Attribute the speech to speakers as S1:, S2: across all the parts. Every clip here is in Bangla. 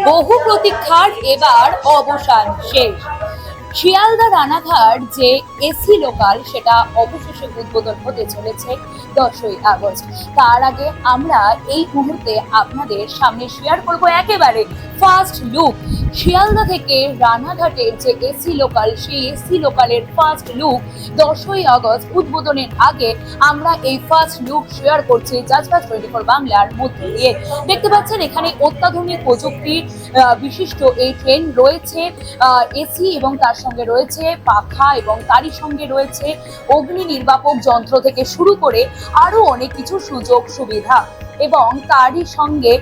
S1: বহু প্রতীক্ষার এবার অবসান শেষ। শিয়ালদা রানাঘাট যে এসি লোকাল সেটা অবশেষে উদ্বোধন হতে চলেছে 10ই আগস্ট। তার আগে আমরা এই মুহূর্তে আপনাদের সামনে শেয়ার করব একেবারে ফার্স্ট লুক শিয়ালদা থেকে রানাঘাটের যে এসি লোকাল, সেই এসি লোকালের ফার্স্ট লুক 10ই আগস্ট উদ্বোধনের আগে আমরা এই ফার্স্ট লুক শেয়ার করছি জাজবাজ 24 বাংলার মধ্যে দিয়ে। দেখতে পাচ্ছেন এখানে অত্যাধুনিক প্রযুক্তি বিশিষ্ট এই ট্রেন রয়েছে, এসি এবং তার সঙ্গে রয়েছে পাখা এবং তারই সঙ্গে রয়েছে অগ্নি নির্বাপক যন্ত্র থেকে শুরু করে আরো অনেক কিছু সুযোগ সুবিধা, এবং তারই সঙ্গে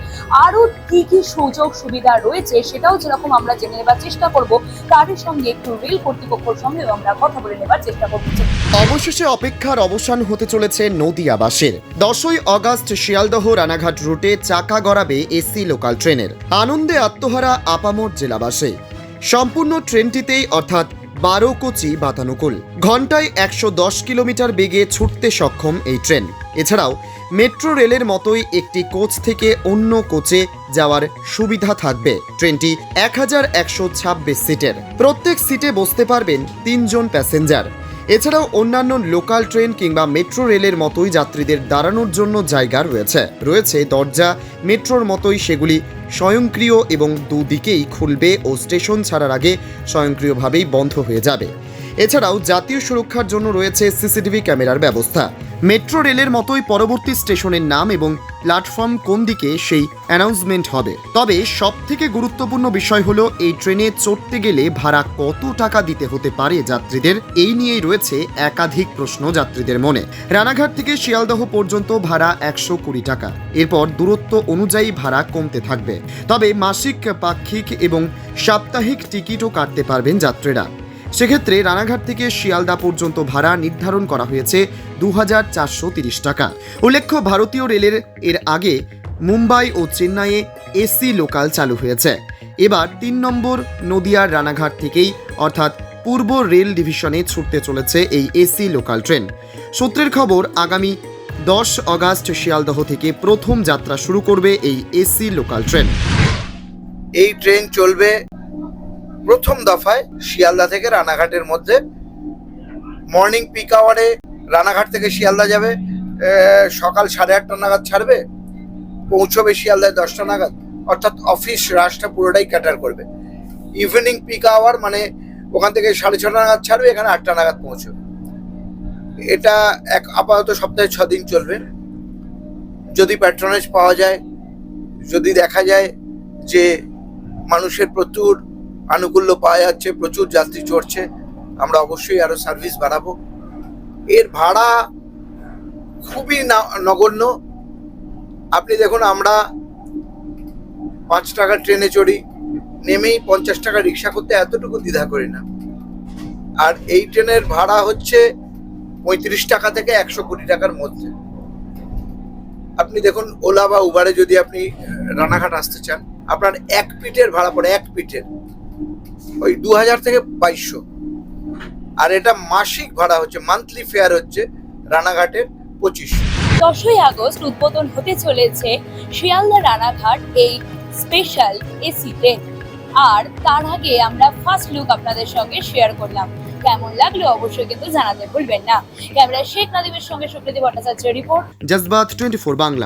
S1: আরো কি কি সুযোগ সুবিধা রয়েছে সেটাও যেরকম আমরা জেনে নেবার চেষ্টা করব। তারই সঙ্গে একটু রেল কর্তৃপক্ষের সঙ্গে আমরা কথা বলে নেবার চেষ্টা করবো।
S2: অবশেষে অপেক্ষার অবসান হতে চলেছে নদিয়াবাসীর। 10ই আগস্ট শিয়ালদহ রানাঘাট রুটে চাকা গড়াবে এসি লোকাল ট্রেনের। আনন্দে আত্মহারা আপামর জেলাবাসী। সম্পূর্ণ ট্রেনটিতেই অর্থাৎ 12 কোচই বাতানুকূল। ঘন্টায় 110 কিলোমিটার বেগে ছুটতে সক্ষম এই ট্রেন। এছাড়াও মেট্রো রেলের মতোই একটি কোচ থেকে অন্য কোচে যাওয়ার সুবিধা থাকবে। ট্রেনটি 1126 সিটের। প্রত্যেক সিটে বসতে পারবেন 3 জন প্যাসেঞ্জার। এছাড়াও অন্যান্য লোকাল ট্রেন কিংবা মেট্রো রেলের মতোই যাত্রীদের দাঁড়ানোর জন্য জায়গা রয়েছে দরজা মেট্রোর মতোই, সেগুলি স্বয়ংক্রিয় এবং দুদিকেই খুলবে ও স্টেশন ছাড়ার আগে স্বয়ংক্রিয়ভাবেই বন্ধ হয়ে যাবে। এছাড়াও জাতীয় সুরক্ষার জন্য রয়েছে সিসিটিভি ক্যামেরার ব্যবস্থা। মেট্রো রেলের মতোই পরবর্তী স্টেশনের নাম এবং প্ল্যাটফর্ম কোন দিকে সেই অ্যানাউন্সমেন্ট হবে। তবে সবথেকে গুরুত্বপূর্ণ বিষয় হলো এই ট্রেনে চড়তে গেলে ভাড়া কত টাকা দিতে হতে পারে যাত্রীদের, এই নিয়েই রয়েছে একাধিক প্রশ্ন যাত্রীদের মনে। রানাঘাট থেকে শিয়ালদহ পর্যন্ত ভাড়া 120 টাকা। এরপর দূরত্ব অনুযায়ী ভাড়া কমতে থাকবে। তবে মাসিক, পাক্ষিক এবং সাপ্তাহিক টিকিটও কাটতে পারবেন যাত্রীরা। সেক্ষেত্রে রানাঘাট থেকে শিয়ালদা পর্যন্ত ভাড়া নির্ধারণ করা হয়েছে 2430 টাকা। উল্লেখ্য, ভারতীয় রেলের এর আগে মুম্বাই ও চেন্নাইয়ে এসি লোকাল চালু হয়েছে। এবার 3 নম্বর নদিয়ার রানাঘাট থেকেই অর্থাৎ পূর্ব রেল ডিভিশনে ছুটতে চলেছে এই এসি লোকাল ট্রেন। সূত্রের খবর, আগামী 10 আগস্ট শিয়ালদহ থেকে প্রথম যাত্রা শুরু করবে এই এসি লোকাল ট্রেন।
S3: এই ট্রেন চলবে প্রথম দফায় শিয়ালদা থেকে রানাঘাটের মধ্যে। মর্নিং পিক আওয়ারে রানাঘাট থেকে শিয়ালদা যাবে, সকাল 8:30 নাগাদ ছাড়বে, পৌঁছবে শিয়ালদায় 10টা নাগাদ, অর্থাৎ অফিস রাশটা পুরোটাই ক্যাটার করবে। ইভিনিং পিক আওয়ার মানে ওখান থেকে 6:30 নাগাদ ছাড়বে, এখানে 8টা নাগাদ পৌঁছবে। এটা আপাতত সপ্তাহে 6 দিন চলবে। যদি প্যাট্রনেজ পাওয়া যায়, যদি দেখা যায় যে মানুষের প্রচুর আনুকূল্য পাওয়া যাচ্ছে, প্রচুর যাত্রী চড়ছে, আমরা অবশ্যই আরো সার্ভিস বাড়াবো। এর ভাড়া খুবই নগণ্য। আপনি দেখুন, আমরা 5 টাকা ট্রেনে চড়ি, নেমেই 50 টাকা রিক্সা করতে এতটুকু দ্বিধা করি না। আর এই ট্রেনের ভাড়া হচ্ছে 35 টাকা থেকে 120 টাকার মধ্যে। আপনি দেখুন, ওলা বা উবারে যদি আপনি রানাঘাট আসতে চান, আপনার এক পিঠের ভাড়া পড়ে, এক পিঠের ওই 2000 থেকে 2200। আর এটা মাসিক ভাড়া হচ্ছে, মান্থলি ফেয়ার হচ্ছে রানাঘাটের 2500।
S1: 10ই আগস্ট উদ্বোধন হতে চলেছে শিয়ালদা রানাঘাট এই স্পেশাল এসি ট্রেন। আর তার আগে আমরা ফার্স্ট লুক আপনাদের সঙ্গে শেয়ার করলাম। কেমন লাগলো অবশ্যই কিন্তু জানাতে ভুলবেন না। ক্যামেরায় শেখ নাদিমের সঙ্গে সুপ্রীতি ভট্টাচার্য রিপোর্ট,
S2: জাজবাত 24 বাংলা।